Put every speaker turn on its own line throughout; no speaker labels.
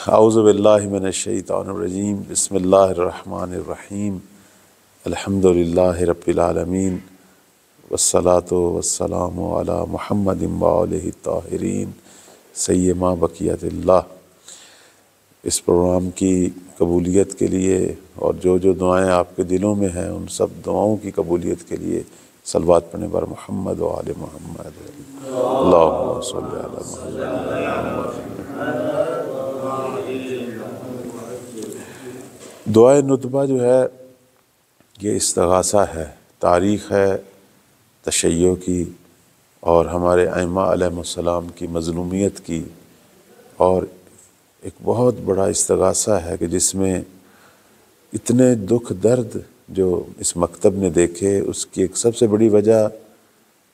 اعوذ باللہ من الشیطان الرجیم بسم اللہ الرحمن الرحیم الحمد للہ رب العالمین والصلاة والسلام علی محمد وآلہ الطاہرین سیما بقیت اللہ۔ اس پروگرام کی قبولیت کے لیے اور جو دعائیں آپ کے دلوں میں ہیں ان سب دعاؤں کی قبولیت کے لیے صلوات پڑھنے پر محمد و آل محمد اللہم صلی علی محمد۔ دعائے ندبہ جو ہے یہ استغاثہ ہے، تاریخ ہے تشیع کی اور ہمارے ائمہ علیہم السلام کی مظلومیت کی، اور ایک بہت بڑا استغاثہ ہے کہ جس میں اتنے دکھ درد جو اس مکتب نے دیکھے اس کی ایک سب سے بڑی وجہ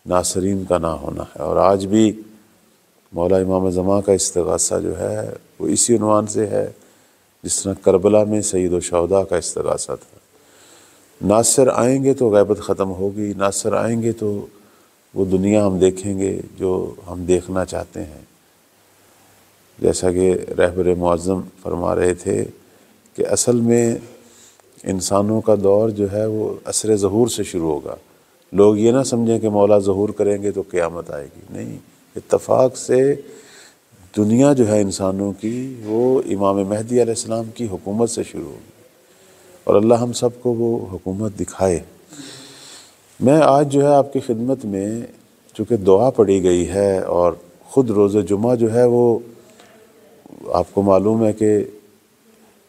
ناصرین کا نہ ہونا ہے۔ اور آج بھی مولا امام زمان کا استغاثہ جو ہے وہ اسی عنوان سے ہے جس طرح کربلا میں سید الشہداء کا استغاثہ تھا۔ ناصر آئیں گے تو غیبت ختم ہوگی، ناصر آئیں گے تو وہ دنیا ہم دیکھیں گے جو ہم دیکھنا چاہتے ہیں۔ جیسا کہ رہبر معظم فرما رہے تھے کہ اصل میں انسانوں کا دور جو ہے وہ عصر ظہور سے شروع ہوگا۔ لوگ یہ نہ سمجھیں کہ مولا ظہور کریں گے تو قیامت آئے گی، نہیں، اتفاق سے دنیا جو ہے انسانوں کی وہ امام مہدی علیہ السلام کی حکومت سے شروع ہوگی، اور اللہ ہم سب کو وہ حکومت دکھائے۔ میں آج جو ہے آپ کی خدمت میں چونکہ دعا پڑھی گئی ہے اور خود روز جمعہ جو ہے وہ آپ کو معلوم ہے کہ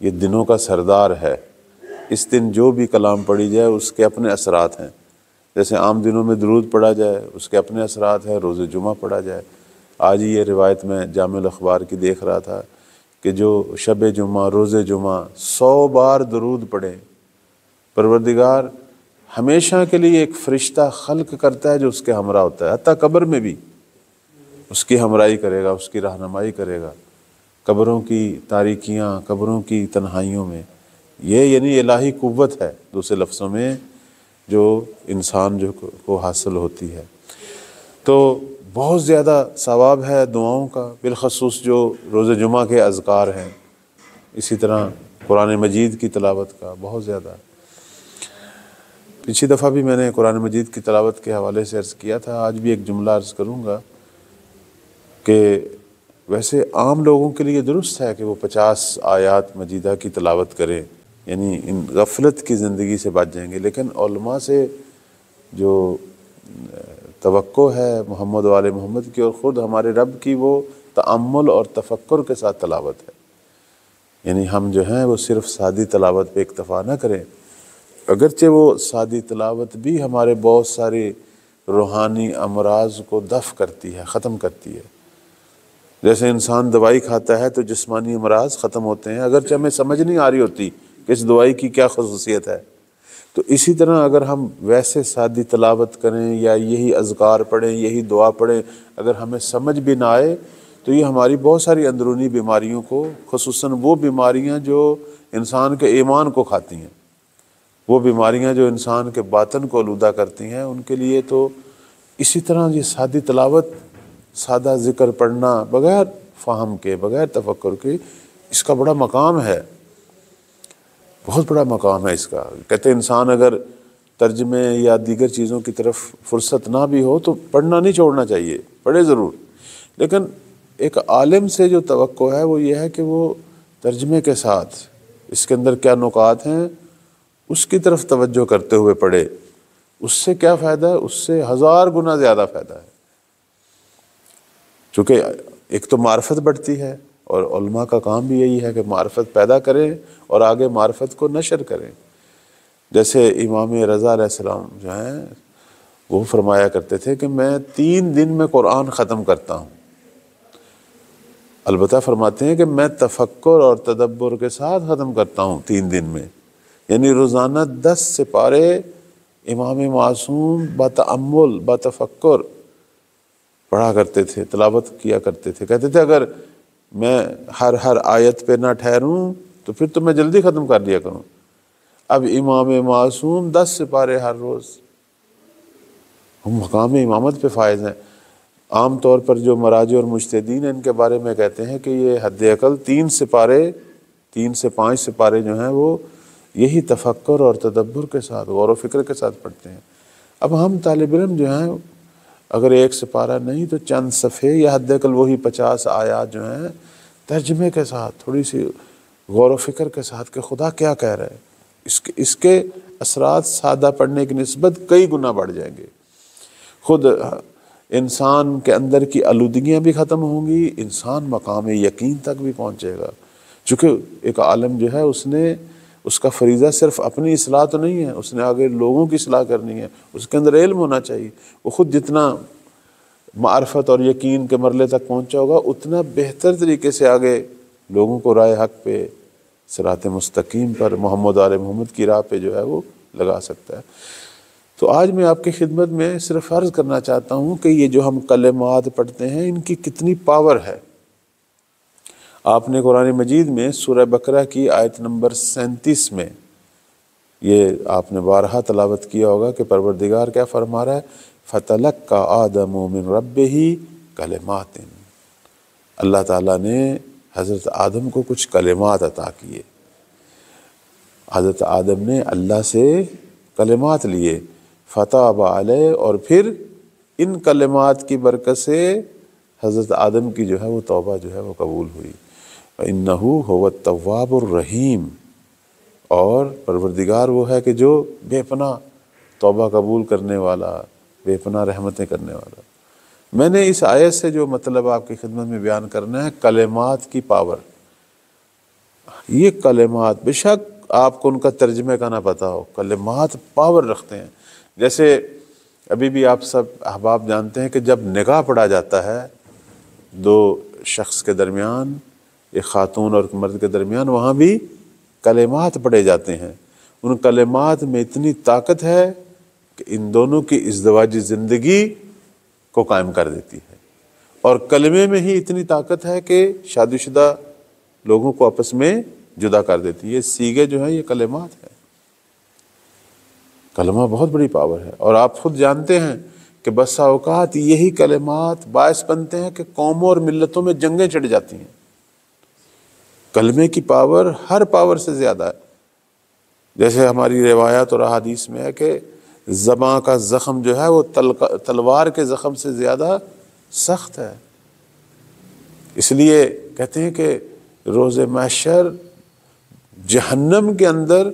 یہ دنوں کا سردار ہے، اس دن جو بھی کلام پڑھی جائے اس کے اپنے اثرات ہیں۔ جیسے عام دنوں میں درود پڑھا جائے اس کے اپنے اثرات ہیں، روز جمعہ پڑھا جائے۔ آج ہی یہ روایت میں جامع الاخبار کی دیکھ رہا تھا کہ جو شب جمعہ روز جمعہ 100 بار درود پڑھیں، پروردگار ہمیشہ کے لیے ایک فرشتہ خلق کرتا ہے جو اس کے ہمراہ ہوتا ہے، حتیٰ قبر میں بھی اس کی ہمراہی کرے گا، اس کی رہنمائی کرے گا، قبروں کی تاریکیاں، قبروں کی تنہائیوں میں۔ یہ یعنی الہی قوت ہے دوسرے لفظوں میں جو انسان کو حاصل ہوتی ہے۔ تو بہت زیادہ ثواب ہے دعاؤں کا، بالخصوص جو روز جمعہ کے اذکار ہیں، اسی طرح قرآن مجید کی تلاوت کا بہت زیادہ۔ پچھلی دفعہ بھی میں نے قرآن مجید کی تلاوت کے حوالے سے عرض کیا تھا، آج بھی ایک جملہ عرض کروں گا کہ ویسے عام لوگوں کے لیے درست ہے کہ وہ 50 آیات مجیدہ کی تلاوت کریں، یعنی ان غفلت کی زندگی سے بچ جائیں گے، لیکن علماء سے جو توقع ہے محمد و آل محمد کی اور خود ہمارے رب کی، وہ تأمل اور تفکر کے ساتھ تلاوت ہے۔ یعنی ہم جو ہیں وہ صرف سادی تلاوت پہ اکتفا نہ کریں، اگرچہ وہ سادی تلاوت بھی ہمارے بہت سارے روحانی امراض کو دفع کرتی ہے، ختم کرتی ہے۔ جیسے انسان دوائی کھاتا ہے تو جسمانی امراض ختم ہوتے ہیں، اگرچہ ہمیں سمجھ نہیں آ رہی ہوتی کہ اس دوائی کی کیا خصوصیت ہے۔ تو اسی طرح اگر ہم ویسے سادی تلاوت کریں یا یہی اذکار پڑھیں، یہی دعا پڑھیں، اگر ہمیں سمجھ بھی نہ آئے تو یہ ہماری بہت ساری اندرونی بیماریوں کو، خصوصاً وہ بیماریاں جو انسان کے ایمان کو کھاتی ہیں، وہ بیماریاں جو انسان کے باطن کو آلودہ کرتی ہیں، ان کے لیے تو اسی طرح یہ سادی تلاوت، سادہ ذکر پڑھنا بغیر فہم کے، بغیر تفکر کے، اس کا بڑا مقام ہے، بہت بڑا مقام ہے اس کا۔ کہتے ہیں انسان اگر ترجمے یا دیگر چیزوں کی طرف فرصت نہ بھی ہو تو پڑھنا نہیں چھوڑنا چاہیے، پڑھے ضرور، لیکن ایک عالم سے جو توقع ہے وہ یہ ہے کہ وہ ترجمے کے ساتھ اس کے اندر کیا نکات ہیں اس کی طرف توجہ کرتے ہوئے پڑھے۔ اس سے کیا فائدہ ہے؟ اس سے 1000 گنا زیادہ فائدہ ہے، چونکہ ایک تو معرفت بڑھتی ہے، اور علماء کا کام بھی یہی ہے کہ معرفت پیدا کریں اور آگے معرفت کو نشر کریں۔ جیسے امام رضا علیہ السلام جو ہیں وہ فرمایا کرتے تھے کہ میں 3 دن میں قرآن ختم کرتا ہوں، البتہ فرماتے ہیں کہ میں تفکر اور تدبر کے ساتھ ختم کرتا ہوں 3 دن میں، یعنی روزانہ 10 سپارے امام معصوم بتأمل بتفکر پڑھا کرتے تھے، تلاوت کیا کرتے تھے۔ کہتے تھے اگر میں ہر آیت پہ نہ ٹھہروں تو پھر تو میں جلدی ختم کر لیا کروں۔ اب امام معصوم 10 سپارے ہر روز، ہم مقام امامت پہ فائز ہیں۔ عام طور پر جو مراجع اور مجتہدین ہیں ان کے بارے میں کہتے ہیں کہ یہ حد اقل 3 سے 5 سپارے جو ہیں وہ یہی تفکر اور تدبر کے ساتھ، غور و فکر کے ساتھ پڑھتے ہیں۔ اب ہم طالب علم جو ہیں اگر 1 سپارہ نہیں تو چند صفحے یا حد اقل وہی 50 آیات جو ہیں ترجمے کے ساتھ، تھوڑی سی غور و فکر کے ساتھ کہ خدا کیا کہہ رہا ہے، اس کے اثرات سادہ پڑھنے کی نسبت کئی گنا بڑھ جائیں گے۔ خود انسان کے اندر کی آلودگیاں بھی ختم ہوں گی، انسان مقام یقین تک بھی پہنچے گا۔ چونکہ ایک عالم جو ہے اس کا فریضہ صرف اپنی اصلاح تو نہیں ہے، اس نے آگے لوگوں کی اصلاح کرنی ہے، اس کے اندر علم ہونا چاہیے۔ وہ خود جتنا معرفت اور یقین کے مرحلے تک پہنچا ہوگا اتنا بہتر طریقے سے آگے لوگوں کو راہ حق پہ، صراط مستقیم پر، محمد آل محمد کی راہ پہ جو ہے وہ لگا سکتا ہے۔ تو آج میں آپ کی خدمت میں صرف عرض کرنا چاہتا ہوں کہ یہ جو ہم کلمات پڑھتے ہیں ان کی کتنی پاور ہے۔ آپ نے قرآن مجید میں سورہ بقرہ کی آیت نمبر 37 میں یہ آپ نے بارہا تلاوت کیا ہوگا کہ پروردگار کیا فرما رہا ہے، فَتَلَقَّىٰ آدَمُ مِن رَبِّهِ کلمات۔ اللہ تعالیٰ نے حضرت آدم کو کچھ کلمات عطا کیے۔ حضرت آدم نے اللہ سے کلمات لیے، فَتَابَ عَلَيْهِ، اور پھر ان کلمات کی برکت سے حضرت آدم کی جو ہے وہ توبہ جو ہے وہ قبول ہوئی۔ وَإِنَّهُ هُوَ التَّوَّابُ الرَّحِيمُ، اور پروردگار وہ ہے کہ جو بے پناہ توبہ قبول کرنے والا، بے پناہ رحمتیں کرنے والا۔ میں نے اس آیت سے جو مطلب آپ کی خدمت میں بیان کرنا ہے، کلمات کی پاور۔ یہ کلمات بے شک آپ کو ان کا ترجمے کا نہ پتہ ہو، کلمات پاور رکھتے ہیں۔ جیسے ابھی بھی آپ سب احباب جانتے ہیں کہ جب نکاح پڑھا جاتا ہے 2 شخص کے درمیان، ایک خاتون اور ایک مرد کے درمیان، وہاں بھی کلمات پڑھے جاتے ہیں۔ ان کلمات میں اتنی طاقت ہے کہ ان دونوں کی ازدواجی زندگی کو قائم کر دیتی ہے، اور کلمے میں ہی اتنی طاقت ہے کہ شادی شدہ لوگوں کو آپس میں جدا کر دیتی ہے۔ یہ سیغے جو ہیں یہ کلمات ہیں۔ کلمہ بہت بڑی پاور ہے، اور آپ خود جانتے ہیں کہ بسا اوقات یہی کلمات باعث بنتے ہیں کہ قوموں اور ملتوں میں جنگیں چڑھ جاتی ہیں۔ کلمے کی پاور ہر پاور سے زیادہ ہے۔ جیسے ہماری روایات اور احادیث میں ہے کہ زباں کا زخم جو ہے وہ تلوار کے زخم سے زیادہ سخت ہے۔ اس لیے کہتے ہیں کہ روز محشر جہنم کے اندر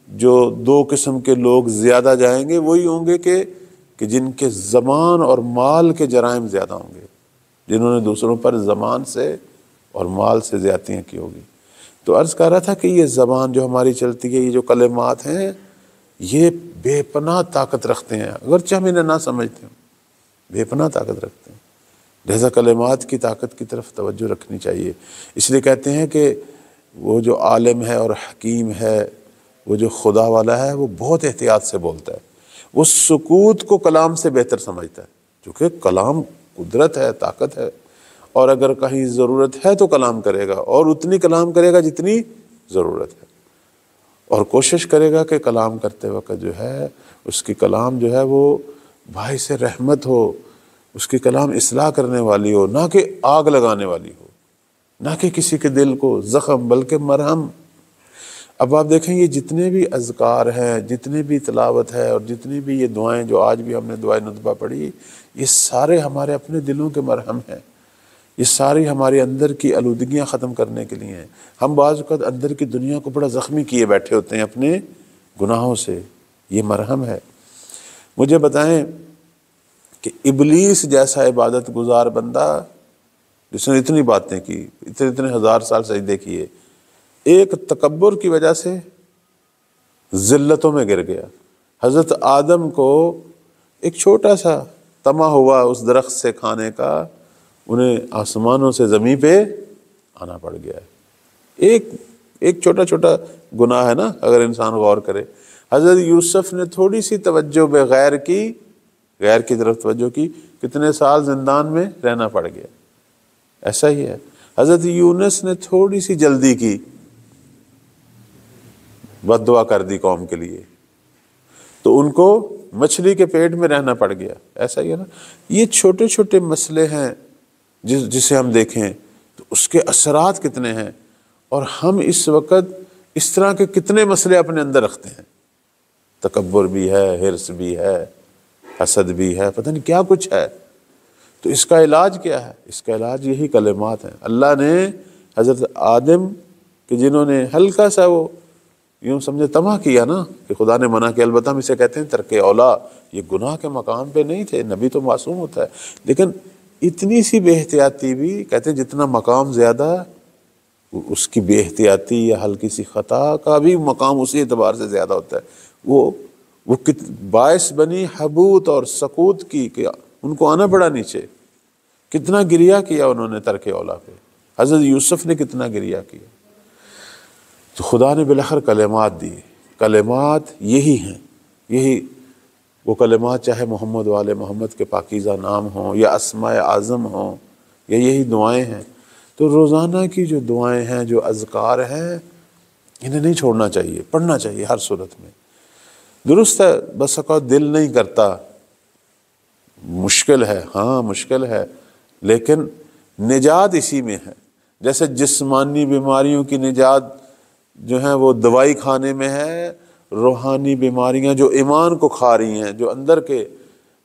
جو 2 قسم کے لوگ زیادہ جائیں گے وہی ہوں گے کہ جن کے زبان اور مال کے جرائم زیادہ ہوں گے، جنہوں نے دوسروں پر زبان سے اور مال سے زیادتیاں کی ہوگی۔ تو عرض کر رہا تھا کہ یہ زبان جو ہماری چلتی ہے، یہ جو کلمات ہیں یہ بے پناہ طاقت رکھتے ہیں، اگرچہ ہم انہیں نہ سمجھتے ہوں، بے پناہ طاقت رکھتے ہیں۔ لہذا کلمات کی طاقت کی طرف توجہ رکھنی چاہیے۔ اس لیے کہتے ہیں کہ وہ جو عالم ہے اور حکیم ہے، وہ جو خدا والا ہے، وہ بہت احتیاط سے بولتا ہے۔ وہ سکوت کو کلام سے بہتر سمجھتا ہے، کیونکہ کلام قدرت ہے، طاقت ہے، اور اگر کہیں ضرورت ہے تو کلام کرے گا، اور اتنی کلام کرے گا جتنی ضرورت ہے، اور کوشش کرے گا کہ کلام کرتے وقت جو ہے اس کی کلام جو ہے وہ باعث رحمت ہو، اس کی کلام اصلاح کرنے والی ہو، نہ کہ آگ لگانے والی ہو، نہ کہ کسی کے دل کو زخم بلکہ مرہم۔ اب آپ دیکھیں یہ جتنے بھی اذکار ہیں، جتنے بھی تلاوت ہے، اور جتنی بھی یہ دعائیں جو آج بھی ہم نے دعائے ندبہ پڑھی، یہ سارے ہمارے اپنے دلوں کے مرہم ہیں۔ یہ ساری ہمارے اندر کی آلودگیاں ختم کرنے کے لیے ہیں۔ ہم بعض اوقات اندر کی دنیا کو بڑا زخمی کیے بیٹھے ہوتے ہیں اپنے گناہوں سے، یہ مرہم ہے۔ مجھے بتائیں کہ ابلیس جیسا عبادت گزار بندہ جس نے اتنی باتیں کی، اتنے 1000 سال سجدے کیے، ایک تکبر کی وجہ سے ذلتوں میں گر گیا۔ حضرت آدم کو ایک چھوٹا سا طمع ہوا اس درخت سے کھانے کا، انہیں آسمانوں سے زمین پہ آنا پڑ گیا ہے۔ ایک چھوٹا چھوٹا گناہ ہے نا، اگر انسان غور کرے۔ حضرت یوسف نے تھوڑی سی توجہ بغیر کی، غیر کی طرف توجہ کی، کتنے سال زندان میں رہنا پڑ گیا۔ ایسا ہی ہے، حضرت یونس نے تھوڑی سی جلدی کی، بد دعا کر دی قوم کے لیے، تو ان کو مچھلی کے پیٹ میں رہنا پڑ گیا، ایسا ہی ہے نا۔ یہ چھوٹے چھوٹے مسئلے ہیں جسے ہم دیکھیں تو اس کے اثرات کتنے ہیں، اور ہم اس وقت اس طرح کے کتنے مسئلے اپنے اندر رکھتے ہیں، تکبر بھی ہے، حرص بھی ہے، حسد بھی ہے، پتہ نہیں کیا کچھ ہے۔ تو اس کا علاج کیا ہے؟ اس کا علاج یہی کلمات ہیں۔ اللہ نے حضرت آدم کہ جنہوں نے ہلکا سا وہ یوں سمجھے طمع کیا نا کہ خدا نے منع کیا، البتہ ہم اسے کہتے ہیں ترک اولا، یہ گناہ کے مقام پہ نہیں تھے، نبی تو معصوم ہوتا ہے، لیکن اتنی سی بے احتیاطی بھی، کہتے ہیں جتنا مقام زیادہ اس کی بے احتیاطی یا ہلکی سی خطا کا بھی مقام اسی اعتبار سے زیادہ ہوتا ہے۔ وہ باعث بنی حبوط اور سقوط کی کہ ان کو آنا پڑا نیچے۔ کتنا گریہ کیا انہوں نے ترک اولا پہ، حضرت یوسف نے کتنا گریہ کیا۔ تو خدا نے بالاخر کلمات دی، کلمات یہی ہیں، یہی وہ کلمات، چاہے محمد والے محمد کے پاکیزہ نام ہوں یا اسماء اعظم ہوں یا یہی دعائیں ہیں۔ تو روزانہ کی جو دعائیں ہیں، جو اذکار ہیں، انہیں نہیں چھوڑنا چاہیے، پڑھنا چاہیے ہر صورت میں۔ درست ہے بس اوقات دل نہیں کرتا، مشکل ہے، ہاں مشکل ہے، لیکن نجات اسی میں ہے۔ جیسے جسمانی بیماریوں کی نجات جو ہیں وہ دوائی کھانے میں ہے، روحانی بیماریاں جو ایمان کو کھا رہی ہیں، جو اندر کے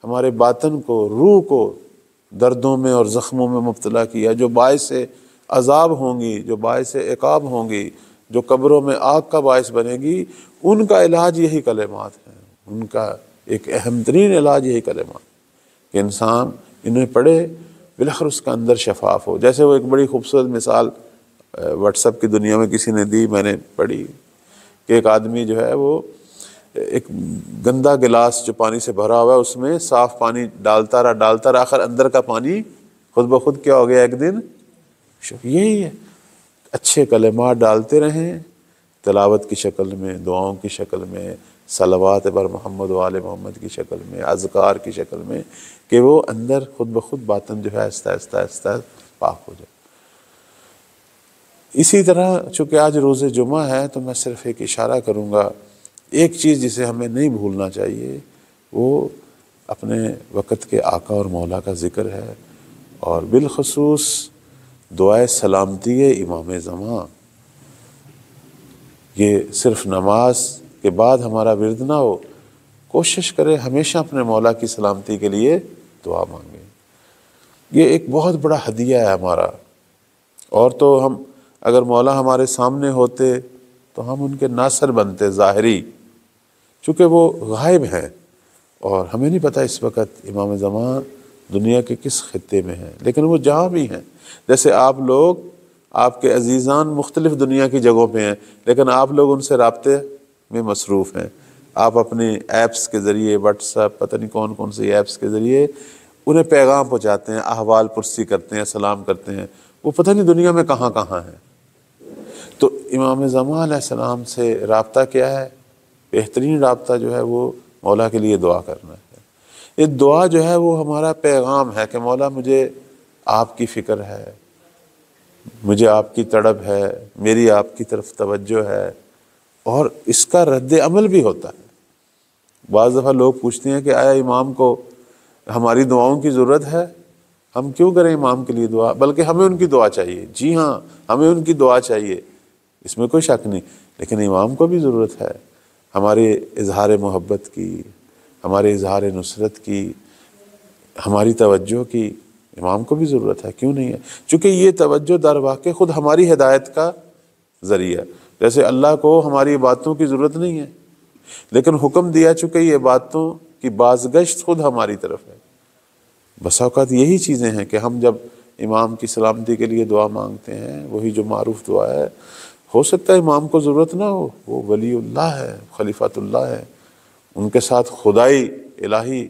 ہمارے باطن کو، روح کو دردوں میں اور زخموں میں مبتلا کیا، جو باعث عذاب ہوں گی، جو باعث عقاب ہوں گی، جو قبروں میں آگ کا باعث بنے گی، ان کا علاج یہی کلمات ہیں۔ ان کا ایک اہم ترین علاج یہی کلمات کہ انسان انہیں پڑھے، بالاخر اس کا اندر شفاف ہو۔ جیسے وہ ایک بڑی خوبصورت مثال واٹس ایپ کی دنیا میں کسی نے دی، میں نے پڑھی کہ ایک آدمی جو ہے وہ ایک گندا گلاس جو پانی سے بھرا ہوا ہے اس میں صاف پانی ڈالتا رہا، آخر اندر کا پانی خود بخود کیا ہو گیا ایک دن، یہی ہے۔ اچھے کلمات ڈالتے رہیں، تلاوت کی شکل میں، دعاؤں کی شکل میں، صلوات بر محمد و آل محمد کی شکل میں، اذکار کی شکل میں، کہ وہ اندر خود بخود باطن جو ہے آہستہ آہستہ پاک ہو جائے۔ اسی طرح چونکہ آج روز جمعہ ہے تو میں صرف ایک اشارہ کروں گا، ایک چیز جسے ہمیں نہیں بھولنا چاہیے، وہ اپنے وقت کے آقا اور مولا کا ذکر ہے، اور بالخصوص دعائے سلامتی امام زمان۔ یہ صرف نماز کے بعد ہمارا ورد نہ ہو، کوشش کرے ہمیشہ اپنے مولا کی سلامتی کے لیے دعا مانگیں۔ یہ ایک بہت بڑا ہدیہ ہے ہمارا، اور تو ہم اگر مولا ہمارے سامنے ہوتے تو ہم ان کے ناصر بنتے ظاہری، چونکہ وہ غائب ہیں اور ہمیں نہیں پتہ اس وقت امام زمان دنیا کے کس خطے میں ہیں، لیکن وہ جہاں بھی ہیں۔ جیسے آپ لوگ، آپ کے عزیزان مختلف دنیا کی جگہوں پہ ہیں، لیکن آپ لوگ ان سے رابطے میں مصروف ہیں۔ آپ اپنے ایپس کے ذریعے، واٹس ایپ، پتہ نہیں کون کون سی ایپس کے ذریعے انہیں پیغام پہنچاتے ہیں، احوال پرسی کرتے ہیں، سلام کرتے ہیں، وہ پتہ نہیں دنیا میں کہاں کہاں ہیں۔ تو امام زمان علیہ السلام سے رابطہ کیا ہے؟ بہترین رابطہ جو ہے وہ مولا کے لیے دعا کرنا ہے۔ یہ دعا جو ہے وہ ہمارا پیغام ہے کہ مولا مجھے آپ کی فکر ہے، مجھے آپ کی تڑپ ہے، میری آپ کی طرف توجہ ہے، اور اس کا رد عمل بھی ہوتا ہے۔ بعض دفعہ لوگ پوچھتے ہیں کہ آیا امام کو ہماری دعاؤں کی ضرورت ہے؟ ہم کیوں کریں امام کے لیے دعا، بلکہ ہمیں ان کی دعا چاہیے۔ جی ہاں، ہمیں ان کی دعا چاہیے، اس میں کوئی شک نہیں، لیکن امام کو بھی ضرورت ہے ہمارے اظہار محبت کی، ہمارے اظہار نصرت کی، ہماری توجہ کی، امام کو بھی ضرورت ہے، کیوں نہیں ہے؟ چونکہ یہ توجہ در واقع خود ہماری ہدایت کا ذریعہ۔ جیسے اللہ کو ہماری باتوں کی ضرورت نہیں ہے، لیکن حکم دیا چونکہ یہ باتوں کی بازگشت خود ہماری طرف ہے۔ بس اوقات یہی چیزیں ہیں کہ ہم جب امام کی سلامتی کے لیے دعا مانگتے ہیں، وہی جو معروف دعا ہے، ہو سکتا ہے امام کو ضرورت نہ ہو، وہ ولی اللہ ہے، خلیفۃ اللہ ہے، ان کے ساتھ خدائی الہی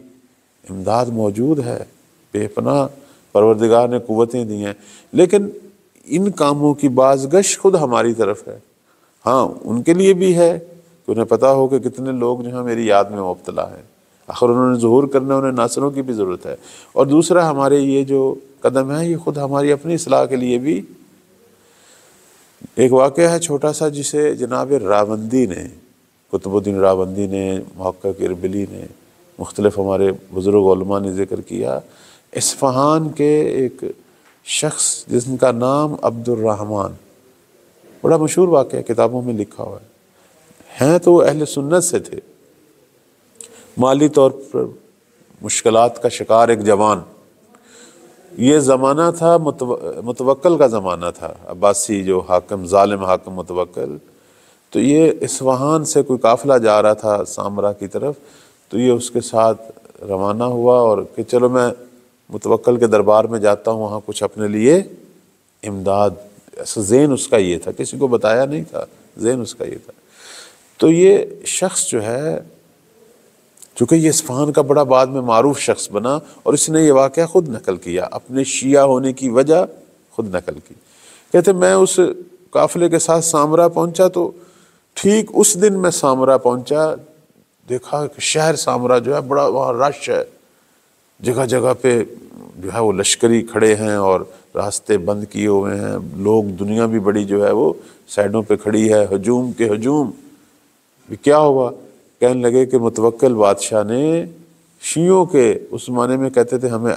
امداد موجود ہے، بے پناہ پروردگار نے قوتیں دی ہیں، لیکن ان کاموں کی بازگشت خود ہماری طرف ہے۔ ہاں ان کے لیے بھی ہے کہ انہیں پتہ ہو کہ کتنے لوگ جو ہیں میری یاد میں مبتلا ہیں، آخر انہوں نے ظہور کرنا، انہیں ناصروں کی بھی ضرورت ہے۔ اور دوسرا ہمارے یہ جو قدم ہے یہ خود ہماری اپنی اصلاح کے لیے بھی۔ ایک واقعہ ہے چھوٹا سا جسے جناب راوندی نے، قطب الدین راوندی نے، محقق اربلی نے مختلف ہمارے بزرگ علماء نے ذکر کیا، اصفہان کے ایک شخص جن کا نام عبد الرحمن، بڑا مشہور واقعہ کتابوں میں لکھا ہوا ہے، ہیں تو وہ اہل سنت سے تھے، مالی طور پر مشکلات کا شکار ایک جوان، یہ زمانہ تھا متوکل کا زمانہ تھا، عباسی جو حاکم، ظالم حاکم متوکل، تو یہ اصفہان سے کوئی قافلہ جا رہا تھا سامرا کی طرف، تو یہ اس کے ساتھ روانہ ہوا اور کہ چلو میں متوکل کے دربار میں جاتا ہوں، وہاں کچھ اپنے لیے امداد، ایسا ذہن اس کا یہ تھا، کسی کو بتایا نہیں تھا، ذہن اس کا یہ تھا۔ تو یہ شخص جو ہے، چونکہ یہ اصفہان کا بڑا بعد میں معروف شخص بنا، اور اس نے یہ واقعہ خود نقل کیا، اپنے شیعہ ہونے کی وجہ خود نقل کی، کہتے میں اس قافلے کے ساتھ سامرا پہنچا، تو ٹھیک اس دن میں سامرا پہنچا، دیکھا کہ شہر سامرا جو ہے بڑا وہاں رش ہے، جگہ جگہ پہ جو ہے وہ لشکری کھڑے ہیں اور راستے بند کیے ہوئے ہیں، لوگ، دنیا بھی بڑی جو ہے وہ سائڈوں پہ کھڑی ہے، ہجوم کے ہجوم۔ بھی کیا ہوا؟ کہنے لگے کہ متوکل بادشاہ نے شیعوں کے، اس زمانے میں کہتے تھے ہمیں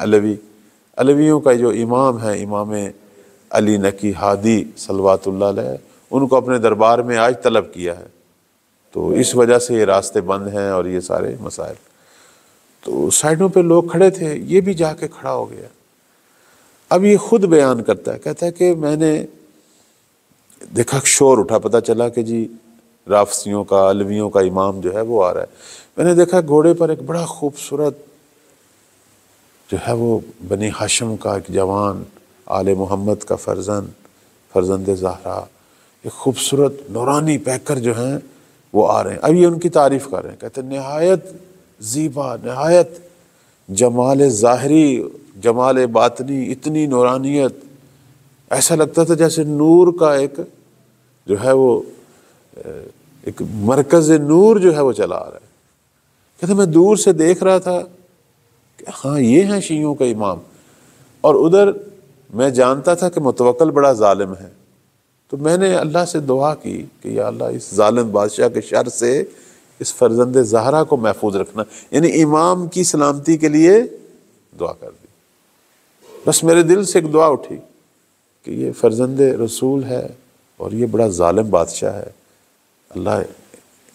علویوں کا جو امام ہے، امام علی نقی ہادی صلوات اللہ علیہ، ان کو اپنے دربار میں آج طلب کیا ہے، تو اس وجہ سے یہ راستے بند ہیں اور یہ سارے مسائل۔ تو سائڈوں پہ لوگ کھڑے تھے، یہ بھی جا کے کھڑا ہو گیا۔ اب یہ خود بیان کرتا ہے، کہتا ہے کہ میں نے دیکھا شور اٹھا، پتہ چلا کہ جی رافضیوں کا، علویوں کا امام جو ہے وہ آ رہا ہے۔ میں نے دیکھا گھوڑے پر ایک بڑا خوبصورت جو ہے وہ بنی ہاشم کا ایک جوان، آل محمد کا فرزند زہرا، ایک خوبصورت نورانی پیکر جو ہیں وہ آ رہے ہیں۔ اب یہ ان کی تعریف کر رہے ہیں، کہتے ہیں نہایت زیبا، نہایت جمال ظاہری، جمال باطنی، اتنی نورانیت، ایسا لگتا تھا جیسے نور کا ایک جو ہے وہ ایک مرکز نور جو ہے وہ چلا آ رہا ہے۔ کہتے میں دور سے دیکھ رہا تھا کہ ہاں یہ ہیں شیعوں کا امام، اور ادھر میں جانتا تھا کہ متوکل بڑا ظالم ہے، تو میں نے اللہ سے دعا کی کہ یا اللہ اس ظالم بادشاہ کے شر سے اس فرزند زہرا کو محفوظ رکھنا، یعنی امام کی سلامتی کے لیے دعا کر دی۔ بس میرے دل سے ایک دعا اٹھی کہ یہ فرزند رسول ہے اور یہ بڑا ظالم بادشاہ ہے، اللہ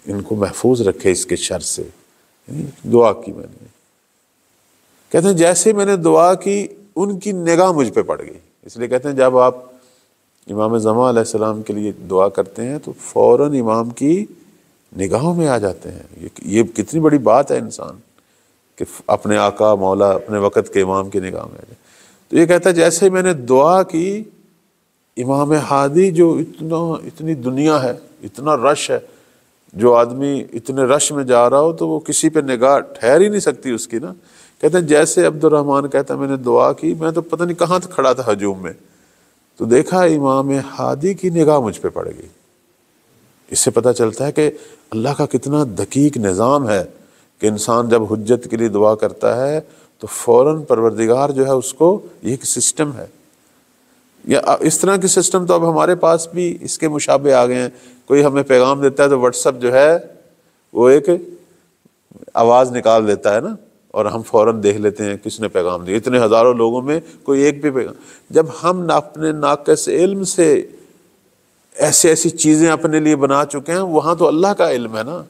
ان کو محفوظ رکھے اس کے شر سے، یعنی دعا کی میں نے۔ کہتے ہیں جیسے میں نے دعا کی ان کی نگاہ مجھ پہ پڑ گئی، اس لیے کہتے ہیں جب آپ امام زمان علیہ السلام کے لیے دعا کرتے ہیں تو فوراً امام کی نگاہوں میں آ جاتے ہیں۔ یہ کتنی بڑی بات ہے انسان کہ اپنے آقا مولا اپنے وقت کے امام کی نگاہ میں آ جائے۔ تو یہ کہتا ہے جیسے میں نے دعا کی، امام ہادی جو اتنی دنیا ہے، اتنا رش ہے، جو آدمی اتنے رش میں جا رہا ہو تو وہ کسی پہ نگاہ ٹھہر ہی نہیں سکتی اس کی نا۔ کہتے ہیں جیسے عبد الرحمن کہتا ہے میں نے دعا کی، میں تو پتہ نہیں کہاں تک کھڑا تھا ہجوم میں، تو دیکھا امام ہادی کی نگاہ مجھ پہ پڑ گئی۔ اس سے پتہ چلتا ہے کہ اللہ کا کتنا دقیق نظام ہے کہ انسان جب حجت کے لیے دعا کرتا ہے تو فوراً پروردگار جو ہے اس کو، یہ ایک سسٹم ہے، یا اس طرح کے سسٹم تو اب ہمارے پاس بھی اس کے مشابہ آ گئے ہیں۔ کوئی ہمیں پیغام دیتا ہے تو واٹس ایپ جو ہے وہ ایک آواز نکال دیتا ہے نا، اور ہم فوراً دیکھ لیتے ہیں کس نے پیغام دیا۔ اتنے ہزاروں لوگوں میں کوئی ایک بھی پیغام، جب ہم اپنے ناقص علم سے ایسی چیزیں اپنے لیے بنا چکے ہیں، وہاں تو اللہ کا علم ہے نا،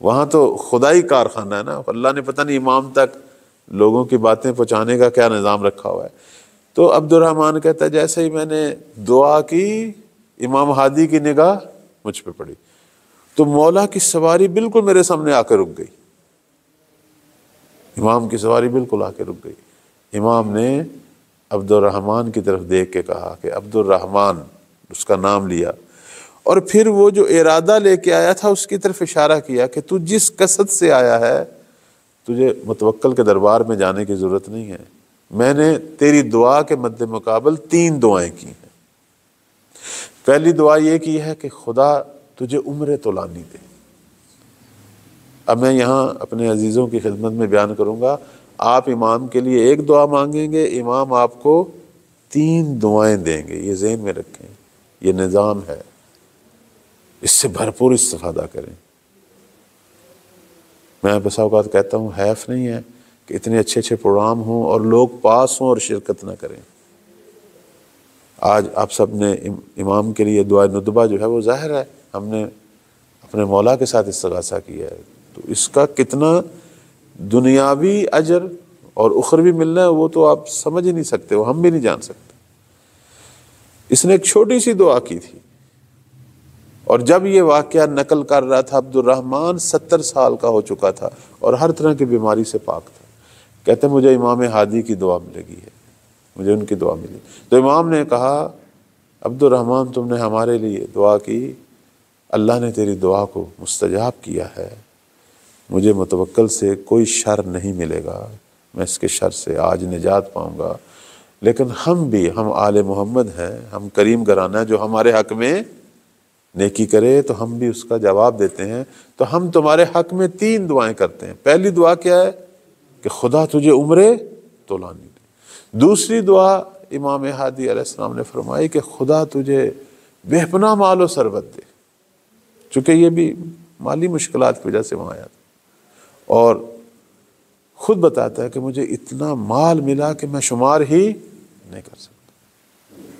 وہاں تو خدائی کارخانہ ہے نا، اللہ نے پتہ نہیں امام تک لوگوں کی باتیں پہنچانے کا کیا نظام رکھا ہوا ہے۔ تو عبد الرحمن کہتا ہے جیسے ہی میں نے دعا کی، امام ہادی کی نگاہ مجھ پہ پڑی، تو مولا کی سواری بالکل میرے سامنے آ کے رک گئی، امام کی سواری بالکل آ کے رک گئی۔ امام نے عبد الرحمن کی طرف دیکھ کے کہا کہ عبد الرحمن، اس کا نام لیا، اور پھر وہ جو ارادہ لے کے آیا تھا اس کی طرف اشارہ کیا کہ تو جس قصد سے آیا ہے تجھے متوکل کے دربار میں جانے کی ضرورت نہیں ہے، میں نے تیری دعا کے مد مقابل 3 دعائیں کی ہیں۔ پہلی دعا یہ کی ہے کہ خدا تجھے عمر طولانی دے۔ اب میں یہاں اپنے عزیزوں کی خدمت میں بیان کروں گا، آپ امام کے لیے ایک دعا مانگیں گے، امام آپ کو 3 دعائیں دیں گے، یہ ذہن میں رکھیں، یہ نظام ہے، اس سے بھرپور استفادہ کریں۔ میں بسا اوقات کہتا ہوں حیف نہیں ہے کہ اتنے اچھے اچھے پروگرام ہوں اور لوگ پاس ہوں اور شرکت نہ کریں۔ آج آپ سب نے امام کے لیے دعا ندبہ جو ہے وہ ظاہر ہے ہم نے اپنے مولا کے ساتھ استغاثہ کیا ہے، تو اس کا کتنا دنیاوی اجر اور اخروی ملنا ہے وہ تو آپ سمجھ ہی نہیں سکتے، وہ ہم بھی نہیں جان سکتے۔ اس نے ایک چھوٹی سی دعا کی تھی، اور جب یہ واقعہ نقل کر رہا تھا عبد الرحمن 70 سال کا ہو چکا تھا اور ہر طرح کی بیماری سے پاک تھا۔ کہتے مجھے امام ہادی کی دعا ملے گی ہے، مجھے ان کی دعا ملی۔ تو امام نے کہا عبد الرحمن تم نے ہمارے لیے دعا کی، اللہ نے تیری دعا کو مستجاب کیا ہے، مجھے متوکل سے کوئی شر نہیں ملے گا، میں اس کے شر سے آج نجات پاؤں گا۔ لیکن ہم آل محمد ہیں، ہم کریم گھرانہ جو ہمارے حق میں نیکی کرے تو ہم بھی اس کا جواب دیتے ہیں، تو ہم تمہارے حق میں 3 دعائیں کرتے ہیں۔ پہلی دعا کیا ہے کہ خدا تجھے عمر طولانی دے۔ دوسری دعا امام ہادی علیہ السلام نے فرمائی کہ خدا تجھے بے پناہ مال و ثروت دے، چونکہ یہ بھی مالی مشکلات کی وجہ سے وہاں آیا تھا، اور خود بتاتا ہے کہ مجھے اتنا مال ملا کہ میں شمار ہی نہیں کر سکتا۔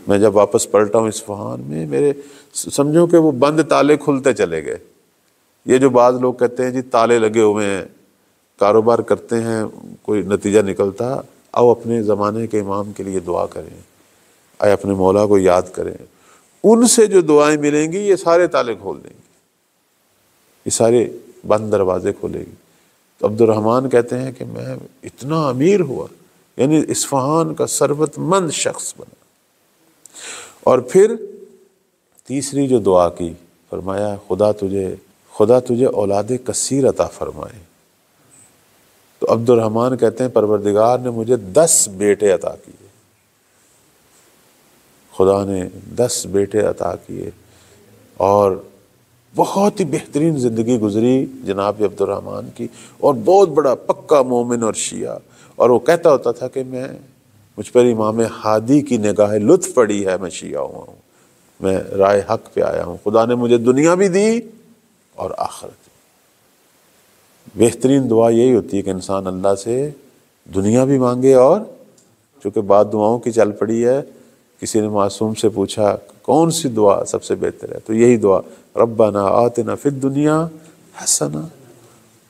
میں جب واپس پلٹا ہوں اصفہان میں، میرے سمجھو کہ وہ بند تالے کھلتے چلے گئے۔ یہ جو بعض لوگ کہتے ہیں جی تالے لگے ہوئے ہیں، کاروبار کرتے ہیں کوئی نتیجہ نکلتا، آؤ اپنے زمانے کے امام کے لیے دعا کریں، آئے اپنے مولا کو یاد کریں، ان سے جو دعائیں ملیں گی یہ سارے تالے کھول دیں گی، یہ سارے بند دروازے کھولے گی۔ تو عبد الرحمن کہتے ہیں کہ میں اتنا امیر ہوا، یعنی اصفہان کا ثروت مند شخص بنا۔ اور پھر تیسری جو دعا کی، فرمایا خدا تجھے اولاد کثیر عطا فرمائے۔ تو عبد الرحمن کہتے ہیں پروردگار نے مجھے 10 بیٹے عطا کیے، خدا نے 10 بیٹے عطا کیے، اور بہت ہی بہترین زندگی گزری جناب عبد الرحمن کی، اور بہت بڑا پکا مومن اور شیعہ۔ اور وہ کہتا ہوتا تھا کہ مجھ پر امام ہادی کی نگاہ لطف پڑی ہے، میں شیعہ ہوا ہوں، میں رائے حق پہ آیا ہوں، خدا نے مجھے دنیا بھی دی اور آخرت۔ بہترین دعا یہی ہوتی ہے کہ انسان اللہ سے دنیا بھی مانگے، اور چونکہ بات دعاؤں کی چل پڑی ہے، کسی نے معصوم سے پوچھا کون سی دعا سب سے بہتر ہے، تو یہی دعا ربنا آتنا فی الدنیا حسنہ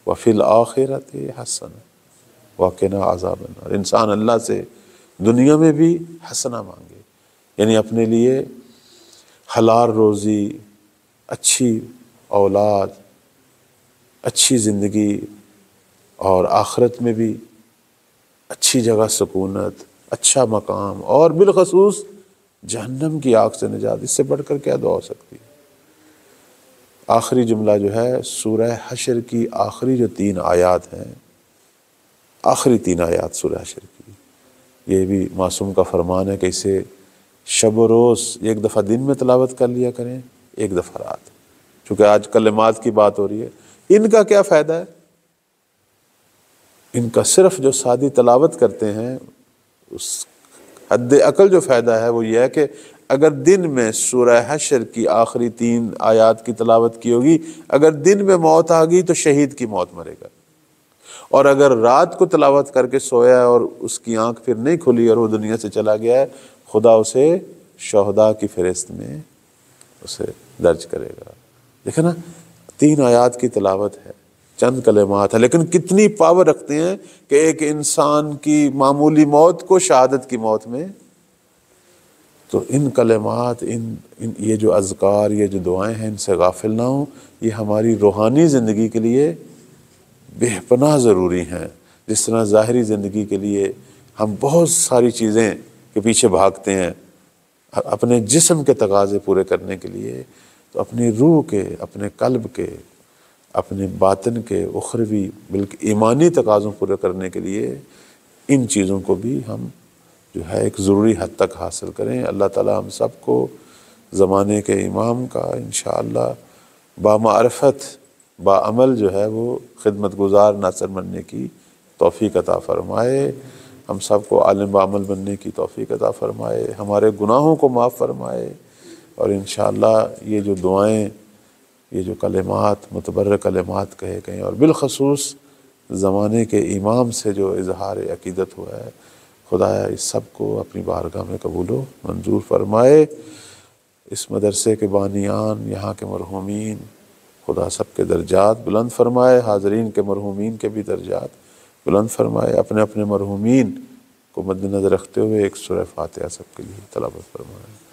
وفی الآخرۃ حسنہ وقنا عذاب النار۔ انسان اللہ سے دنیا میں بھی حسنہ مانگے، یعنی اپنے لیے حلال روزی، اچھی اولاد، اچھی زندگی، اور آخرت میں بھی اچھی جگہ سکونت، اچھا مقام، اور بالخصوص جہنم کی آگ سے نجات۔ اس سے بڑھ کر کیا دعا ہو سکتی ہے؟ آخری جملہ جو ہے سورہ حشر کی آخری جو 3 آیات ہیں، آخری 3 آیات سورہ حشر کی، یہ بھی معصوم کا فرمان ہے کہ اسے شب و روز ایک دفعہ دن میں تلاوت کر لیا کریں، ایک دفعہ رات۔ چونکہ آج کلمات کی بات ہو رہی ہے، ان کا کیا فائدہ ہے؟ ان کا صرف جو سادی تلاوت کرتے ہیں اس حد عقل جو فائدہ ہے وہ یہ ہے کہ اگر دن میں سورہ حشر کی آخری 3 آیات کی تلاوت کی ہوگی، اگر دن میں موت آ گئی تو شہید کی موت مرے گا، اور اگر رات کو تلاوت کر کے سویا اور اس کی آنکھ پھر نہیں کھلی اور وہ دنیا سے چلا گیا ہے، خدا اسے شہداء کی فہرست میں اسے درج کرے گا۔ دیکھیں نا، 3 آیات کی تلاوت ہے، چند کلمات ہے، لیکن کتنی پاور رکھتے ہیں کہ ایک انسان کی معمولی موت کو شہادت کی موت میں۔ تو ان کلمات، یہ جو اذکار، یہ جو دعائیں ہیں، ان سے غافل نہ ہوں، یہ ہماری روحانی زندگی کے لیے بے پناہ ضروری ہیں۔ جس طرح ظاہری زندگی کے لیے ہم بہت ساری چیزیں کے پیچھے بھاگتے ہیں اپنے جسم کے تقاضے پورے کرنے کے لیے، تو اپنی روح کے، اپنے قلب کے، اپنے باطن کے اخروی بلکہ ایمانی تقاضوں پورے کرنے کے لیے ان چیزوں کو بھی ہم جو ہے ایک ضروری حد تک حاصل کریں۔ اللہ تعالیٰ ہم سب کو زمانے کے امام کا انشاءاللہ بامعرفت باعمل جو ہے وہ خدمت گزار ناصر بننے کی توفیق عطا فرمائے، ہم سب کو عالم بعمل بننے کی توفیق عطا فرمائے، ہمارے گناہوں کو معاف فرمائے، اور انشاءاللہ یہ جو دعائیں، یہ جو کلمات، متبرک کلمات کہے گئے، اور بالخصوص زمانے کے امام سے جو اظہار عقیدت ہوا ہے، خدایا اس سب کو اپنی بارگاہ میں قبول و منظور فرمائے۔ اس مدرسے کے بانیان، یہاں کے مرحومین، خدا سب کے درجات بلند فرمائے، حاضرین کے مرحومین کے بھی درجات بلند فرمائے۔ اپنے اپنے مرحومین کو مد نظر رکھتے ہوئے ایک سورہ فاتحہ سب کے لیے تلاوت فرمائے۔